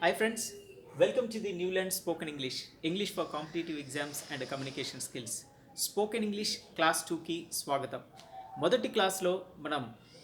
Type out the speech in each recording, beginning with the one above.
Hi friends, welcome to the Newland Spoken English, English for competitive exams and communication skills. Spoken English class 2కి స్వాగతం. మొదటి క్లాస్లో మనం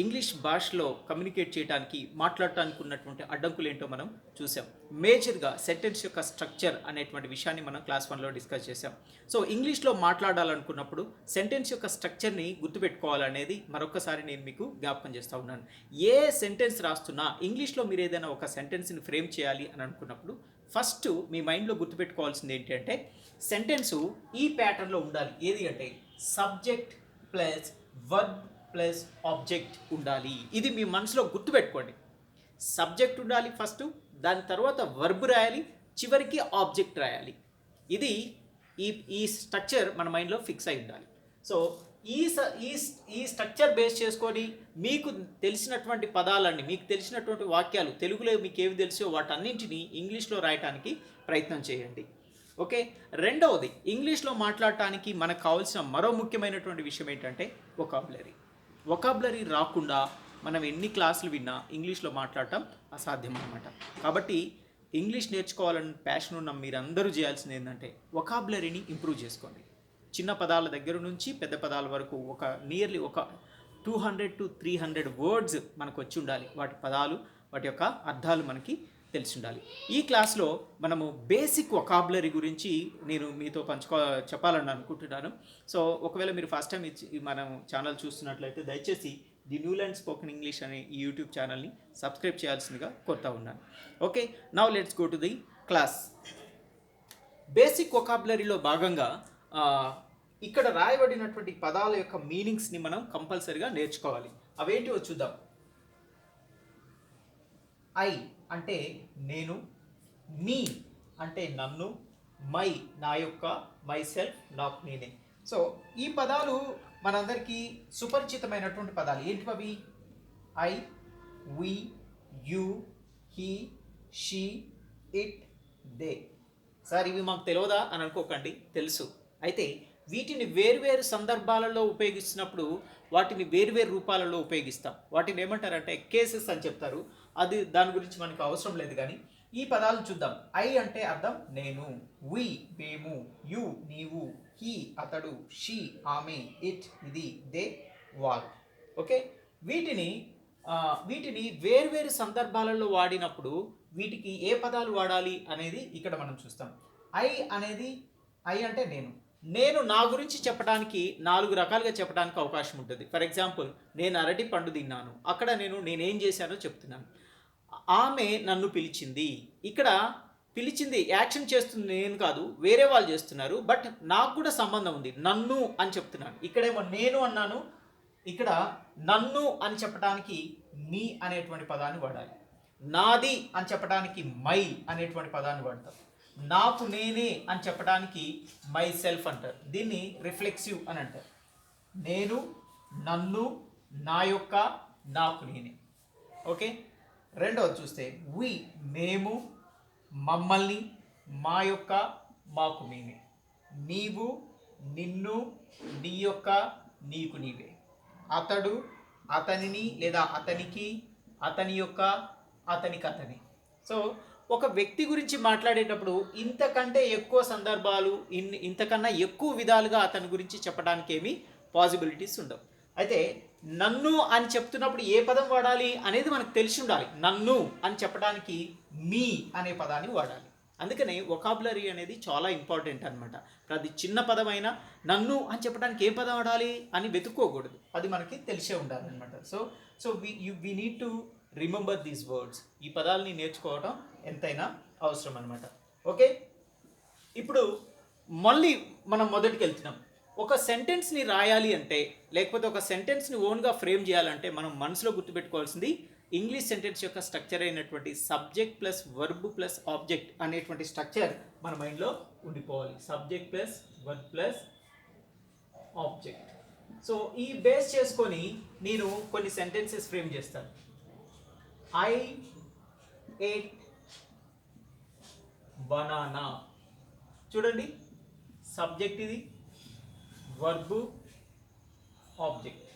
English భాషలో communicate చేయడానికి మాట్లాడటానికి ఉన్నటువంటి అడ్డంకులు ఏంటో మనం చూసాం. మేజర్గా సెంటెన్స్ యొక్క స్ట్రక్చర్ అనేటువంటి విషయాన్ని మనం క్లాస్ 1లో డిస్కస్ చేసాం. సో ఇంగ్లీష్లో మాట్లాడాలనుకున్నప్పుడు సెంటెన్స్ యొక్క స్ట్రక్చర్ని గుర్తుపెట్టుకోవాలనేది మరొకసారి నేను మీకు జ్ఞాపకం చేస్తూ ఉన్నాను. ఏ సెంటెన్స్ రాస్తున్నా ఇంగ్లీష్లో మీరు ఏదైనా ఒక సెంటెన్స్ని ఫ్రేమ్ చేయాలి అని అనుకున్నప్పుడు ఫస్ట్ మీ మైండ్లో గుర్తుపెట్టుకోవాల్సింది ఏంటంటే సెంటెన్సు ఈ ప్యాటర్న్లో ఉండాలి. ఏది అంటే subject plus verb plus object ఉండాలి. ఇది మీ మనసులో గుర్తుపెట్టుకోండి. సబ్జెక్ట్ ఉండాలి ఫస్ట్, దాని తర్వాత వర్బ్ రాయాలి, చివరికి ఆబ్జెక్ట్ రాయాలి. ఇది ఈ స్ట్రక్చర్ మన మైండ్లో ఫిక్స్ అయి ఉండాలి. సో ఈ స్ట్రక్చర్ బేస్ చేసుకొని మీకు తెలిసినటువంటి పదాలన్నీ, మీకు తెలిసినటువంటి వాక్యాలు, తెలుగులో మీకు ఏవి తెలుసో వాటన్నింటినీ ఇంగ్లీష్లో రాయటానికి ప్రయత్నం చేయండి. ఓకే. రెండవది, ఇంగ్లీష్లో మాట్లాడటానికి మనకు కావాల్సిన మరో ముఖ్యమైనటువంటి విషయం ఏంటంటే వొకాబులరీ రాకుండా మనం ఎన్ని క్లాసులు విన్నా ఇంగ్లీష్లో మాట్లాడటం అసాధ్యం అన్నమాట. కాబట్టి ఇంగ్లీష్ నేర్చుకోవాలని ప్యాషన్ ఉన్న మీరందరూ చేయాల్సింది ఏంటంటే వొకాబులరీని ఇంప్రూవ్ చేసుకోండి. చిన్న పదాల దగ్గర నుంచి పెద్ద పదాల వరకు నియర్లీ ఒక 200 to 300 వర్డ్స్ మనకు వచ్చి ఉండాలి. వాటి పదాలు, వాటి యొక్క అర్థాలు మనకి తెలిసి ఉండాలి. ఈ క్లాస్లో మనము బేసిక్ వొకాబులరీ గురించి నేను మీతో చెప్పాలని అనుకుంటున్నాను. సో ఒకవేళ మీరు ఫస్ట్ టైం మనం ఛానల్ చూస్తున్నట్లయితే దయచేసి ది న్యూలాండ్ స్పోకెన్ ఇంగ్లీష్ అనే ఈ యూట్యూబ్ ఛానల్ని సబ్స్క్రైబ్ చేయాల్సిందిగా కోరుతా ఉన్నాను. Okay, now let's go to the class. Basic వొకాబులరీలో భాగంగా ఇక్కడ రాయబడినటువంటి పదాల యొక్క మీనింగ్స్ని మనం కంపల్సరీగా నేర్చుకోవాలి. అవేంటివో చూద్దాం. ఐ అంటే నేను, మీ అంటే నన్ను, మై నా యొక్క, మై సెల్ఫ్ నాకు నేనే. సో ఈ పదాలు మనందరికీ సుపరిచితమైనటువంటి పదాలు. ఏంటివి? I, we, you, he, she, it, they. Sir ఇవి మాకు తెలియదా అని అనుకోకండి, తెలుసు. అయితే వీటిని వేరువేరు సందర్భాలలో ఉపయోగిస్తున్నప్పుడు వాటిని వేరువేరు రూపాలలో ఉపయోగిస్తాం. వాటిని ఏమంటారంటే కేసెస్ అని చెప్తారు. అది దాని గురించి మనకు అవసరం లేదు. కానీ ఈ పదాలు చూద్దాం. ఐ అంటే అర్థం నేను, వి మేము, యు నీవు, హీ అతడు, షీ ఆమె, ఇట్ ఇది, దే వాళ్ళు. ఓకే, వీటిని వేరువేరు సందర్భాలలో వాడినప్పుడు వీటికి ఏ పదాలు వాడాలి అనేది ఇక్కడ మనం చూస్తాం. ఐ అంటే నేను నా గురించి చెప్పడానికి 4 రకాలుగా చెప్పడానికి అవకాశం ఉంటుంది. ఫర్ ఎగ్జాంపుల్, నేను అరటి పండు తిన్నాను. అక్కడ నేనేం చేశానో చెప్తున్నాను. ఆమె నన్ను పిలిచింది. ఇక్కడ పిలిచింది, యాక్షన్ చేస్తుంది నేను కాదు, వేరే వాళ్ళు చేస్తున్నారు. బట్ నాకు కూడా సంబంధం ఉంది, నన్ను అని చెప్తున్నాను. ఇక్కడేమో నేను అన్నాను, ఇక్కడ నన్ను అని చెప్పడానికి మీ అనేటువంటి పదాన్ని వాడాలి. నాది అని చెప్పడానికి మై అనేటువంటి పదాన్ని వాడతాం. నాకు నేనే అని చెప్పడానికి మై సెల్ఫ్ అంటారు. దీన్ని రిఫ్లెక్సివ్ అని అంటారు. నేను, నన్ను, నా యొక్క, నాకు నేనే. ఓకే. రెండవది చూస్తే వి మేము, మమ్మల్ని, మా యొక్క, మాకు మేమే. నీవు, నిన్ను, నీ యొక్క, నీకు నీవే. అతడు, అతనిని లేదా అతనికి, అతని యొక్క, అతనికి అతని. సో ఒక వ్యక్తి గురించి మాట్లాడేటప్పుడు ఇంతకంటే ఎక్కువ సందర్భాలు, ఇంతకన్నా ఎక్కువ విధాలుగా అతని గురించి చెప్పడానికి ఏమీ పాసిబిలిటీస్ ఉండవు. అయితే నన్ను అని చెప్తున్నప్పుడు ఏ పదం వాడాలి అనేది మనకు తెలిసి ఉండాలి. నన్ను అని చెప్పడానికి మీ అనే పదాన్ని వాడాలి. అందుకనే వొకాబులరీ అనేది చాలా ఇంపార్టెంట్ అనమాట. ప్రతి చిన్న పదమైనా నన్ను అని చెప్పడానికి ఏ పదం వాడాలి అని వెతుక్కోకూడదు, అది మనకి తెలిసే ఉండాలన్నమాట. So we need to remember these words. ఈ పదాలని నేర్చుకోవడం ఎంతైనా అవసరం అనమాట. ఓకే, ఇప్పుడు మళ్ళీ మనం మొదటికి వెళ్తున్నాం. ఒక సెంటెన్స్ని రాయాలి అంటే, లేకపోతే ఒక సెంటెన్స్ని ఓన్గా ఫ్రేమ్ చేయాలంటే మనం మనసులో గుర్తుపెట్టుకోవాల్సింది ఇంగ్లీష్ సెంటెన్స్ యొక్క స్ట్రక్చర్ అయినటువంటి subject plus verb plus object అనేటువంటి స్ట్రక్చర్ మన మైండ్లో ఉండిపోవాలి. Subject plus verb plus object. So ఈ బేస్ చేసుకొని నేను కొన్ని సెంటెన్సెస్ ఫ్రేమ్ చేస్తాను. I ate banana. చూడండి, సబ్జెక్ట్ ఇది, వర్బ్, ఆబ్జెక్ట్.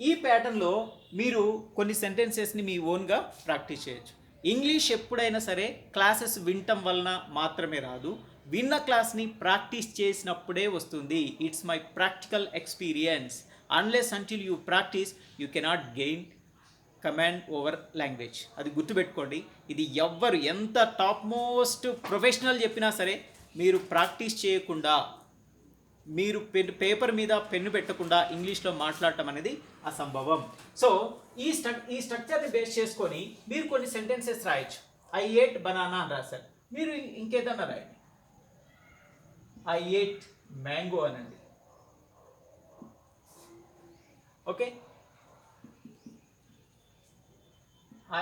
ఈ ప్యాటర్న్లో మీరు కొన్ని సెంటెన్సెస్ని మీ ఓన్గా ప్రాక్టీస్ చేయొచ్చు. ఇంగ్లీష్ ఎప్పుడైనా సరే క్లాసెస్ వినటం వలన మాత్రమే రాదు, విన్న క్లాస్ని ప్రాక్టీస్ చేసినప్పుడే వస్తుంది. It's my practical experience. Unless until you practice you cannot gain command over language. అది గుర్తుపెట్టుకోండి. ఇది ఎవ్వరు ఎంత టాప్ మోస్ట్ ప్రొఫెషనల్ చెప్పినా సరే మీరు ప్రాక్టీస్ చేయకుండా, మీరు పేపర్ మీద పెన్ను పెట్టకుండా ఇంగ్లీష్లో మాట్లాడటం అనేది అసంభవం. సో ఈ స్ట్రక్చర్ని బేస్ చేసుకొని మీరు కొన్ని సెంటెన్సెస్ రాయొచ్చు. ఐ ఏట్ బనానా అని రాశారు, మీరు ఇంకేదన్నా రాయండి. ఐ ఏట్ మ్యాంగో అనండి. Okay,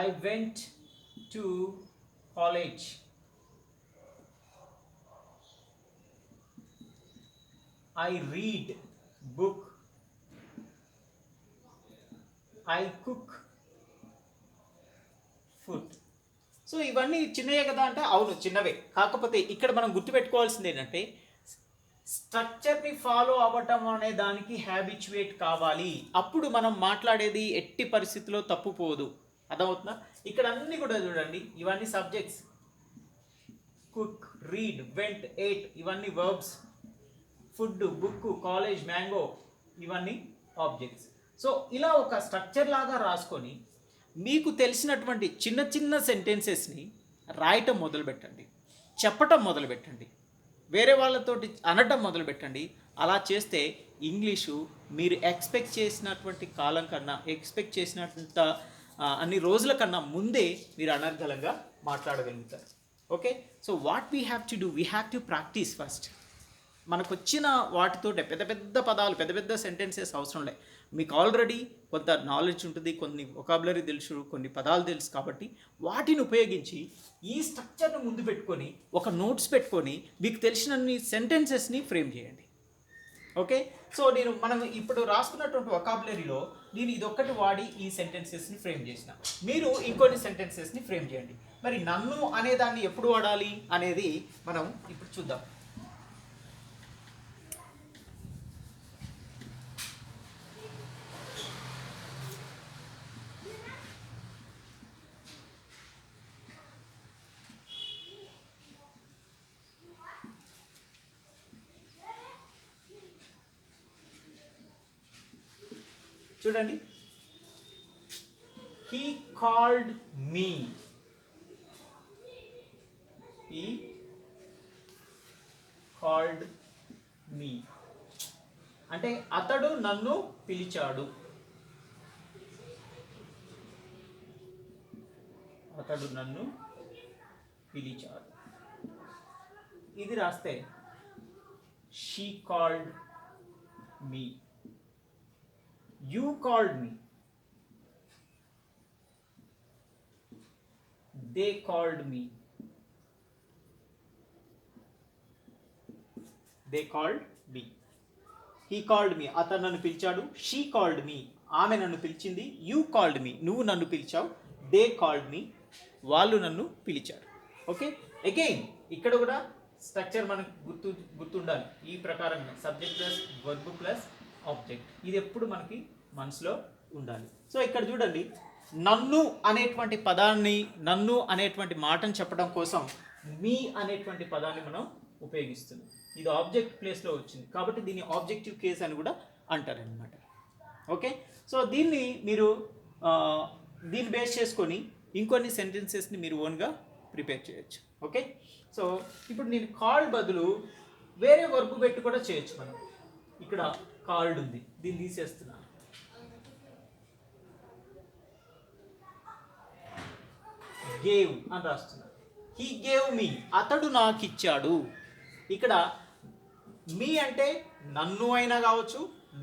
I went to college. I read book. I cook food. So ఇవన్నీ చిన్నవే కదా అంటే అవును చిన్నవే, కాకపోతే ఇక్కడ మనం గుర్తుపెట్టుకోవాల్సింది ఏంటంటే స్ట్రక్చర్ని ఫాలో అవ్వటం అనే దానికి హ్యాబిచువేట్ కావాలి. అప్పుడు మనం మాట్లాడేది ఎట్టి పరిస్థితిలో తప్పుపోదు. అర్థమవుతుందా? ఇక్కడ అన్నీ కూడా చూడండి, ఇవన్నీ subjects. Cook, read, went, ate ఇవన్నీ verbs. Food, book, college, mango ఇవన్నీ ఆబ్జెక్ట్స్. సో ఇలా ఒక స్ట్రక్చర్ లాగా రాసుకొని మీకు తెలిసినటువంటి చిన్న చిన్న సెంటెన్సెస్ని రాయటం మొదలుపెట్టండి, చెప్పటం మొదలుపెట్టండి, వేరే వాళ్ళతోటి అనటం మొదలుపెట్టండి. అలా చేస్తే ఇంగ్లీషు మీరు ఎక్స్పెక్ట్ చేసినటువంటి కాలం కన్నా, ఎక్స్పెక్ట్ చేసినంత అన్ని రోజుల కన్నా ముందే మీరు అనర్గళంగా మాట్లాడగలుగుతారు. Okay, so what we have to do, we have to practise first. మనకు వచ్చిన వాటితో పెద్ద పెద్ద పదాలు, పెద్ద పెద్ద సెంటెన్సెస్ అవసరం లేదు. మీకు ఆల్రెడీ కొంత నాలెడ్జ్ ఉంటుంది, కొన్ని వొకాబులరీ తెలుసు, కొన్ని పదాలు తెలుసు. కాబట్టి వాటిని ఉపయోగించి ఈ స్ట్రక్చర్ను ముందు పెట్టుకొని ఒక నోట్స్ పెట్టుకొని మీకు తెలిసినన్ని సెంటెన్సెస్ని ఫ్రేమ్ చేయండి. ఓకే, సో మనం ఇప్పుడు రాసుకున్నటువంటి వొకాబులరీలో నేను ఇదొక్కటి వాడి ఈ సెంటెన్సెస్ని ఫ్రేమ్ చేసిన, మీరు ఇంకొన్ని సెంటెన్సెస్ని ఫ్రేమ్ చేయండి. మరి నన్ను అనేదాన్ని ఎప్పుడు వాడాలి అనేది మనం ఇప్పుడు చూద్దాం. చూడండి, he called me. He called me అంటే అతడు నన్ను పిలిచాడు. అతడు నన్ను పిలిచాడు. ఇది రాస్తే she called me. You called me. They called me. They called me. He called me. అతను నన్ను పిలిచాడు. She called me. ఆమె నన్ను పిలిచింది. You called me. నువ్వు నన్ను పిలిచావు. They called me. వాళ్ళు నన్ను పిలిచారు. ఓకే, అగైన్ ఇక్కడ కూడా స్ట్రక్చర్ మనకు గుర్తుండాలి. ఈ ప్రకారంగా subject plus verb plus object, ఇది ఎప్పుడు మనకి మనసులో ఉండాలి. సో ఇక్కడ చూడండి, నన్ను అనేటువంటి పదాన్ని, నన్ను అనేటువంటి మాటను చెప్పడం కోసం మీ అనేటువంటి పదాన్ని మనం ఉపయోగిస్తున్నాం. ఇది ఆబ్జెక్ట్ ప్లేస్లో వచ్చింది కాబట్టి దీన్ని ఆబ్జెక్టివ్ కేస్ అని కూడా అంటారనమాట. ఓకే, సో మీరు దీన్ని బేస్ చేసుకొని ఇంకొన్ని సెంటెన్సెస్ని మీరు ఓన్గా ప్రిపేర్ చేయొచ్చు. ఓకే, సో ఇప్పుడు నేను కాల్డ్ బదులు వేరే వర్బ్ పెట్టి కూడా చేయొచ్చు. మనం ఇక్కడ కాల్డ్ ఉంది, దీన్ని తీసేస్తున్నాను. గేవ్ అని రాస్తున్నాను. హీ గేవ్ మీ, అతడు నాకు ఇచ్చాడు. ఇక్కడ మీ అంటే నన్ను అయినా కావచ్చు,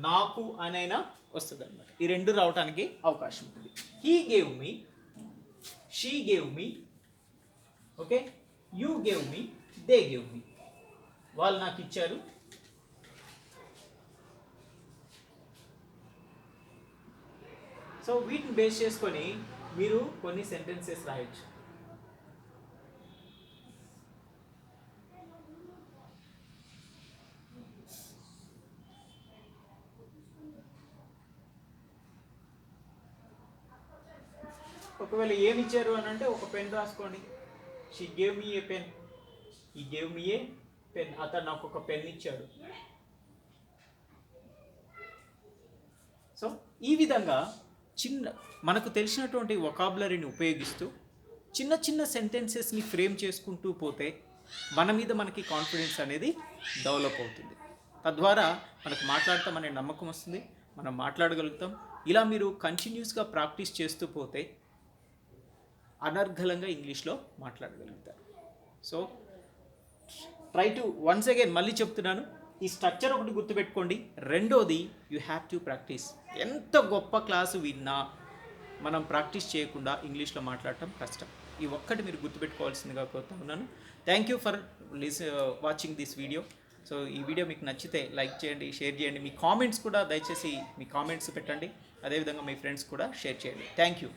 నాకు అనైనా వస్తుంది అనమాట. ఈ రెండు రావడానికి అవకాశం ఉంటుంది. He gave me, she gave me, okay, you gave me, they gave me. వాళ్ళు నాకు ఇచ్చారు. సో వీటిని బేస్ చేసుకొని మీరు కొన్ని సెంటెన్సెస్ రాయొచ్చు. ఒకవేళ ఏమి ఇచ్చారు అని అంటే ఒక పెన్ రాసుకోండి. She gave me a pen, ఈ గేవ్ మీ ఏ పెన్, అతను నాకు ఒక పెన్ ఇచ్చాడు. సో ఈ విధంగా మనకు తెలిసినటువంటి వొకాబులరీని ఉపయోగిస్తూ చిన్న చిన్న సెంటెన్సెస్ని ఫ్రేమ్ చేసుకుంటూ పోతే మన మీద మనకి కాన్ఫిడెన్స్ అనేది డెవలప్ అవుతుంది. తద్వారా మనకు మాట్లాడతామనే నమ్మకం వస్తుంది, మనం మాట్లాడగలుగుతాం. ఇలా మీరు కంటిన్యూస్గా ప్రాక్టీస్ చేస్తూ పోతే అనర్గళంగా ఇంగ్లీష్లో మాట్లాడగలుగుతారు. So try to once again మళ్ళీ చెప్తున్నాను, ఈ స్ట్రక్చర్ ఒకటి గుర్తుపెట్టుకోండి. రెండోది యూ హ్యావ్ టు ప్రాక్టీస్. ఎంత గొప్ప క్లాసు విన్నా మనం ప్రాక్టీస్ చేయకుండా ఇంగ్లీష్లో మాట్లాడటం కష్టం. ఈ ఒక్కటి మీరు గుర్తుపెట్టుకోవాల్సిందిగా కోరుతా ఉన్నాను. Thank you for watching this video. So ఈ వీడియో మీకు నచ్చితే లైక్ చేయండి, షేర్ చేయండి. మీ కామెంట్స్ కూడా దయచేసి మీ కామెంట్స్ పెట్టండి. అదేవిధంగా మీ ఫ్రెండ్స్ కూడా షేర్ చేయండి. Thank you.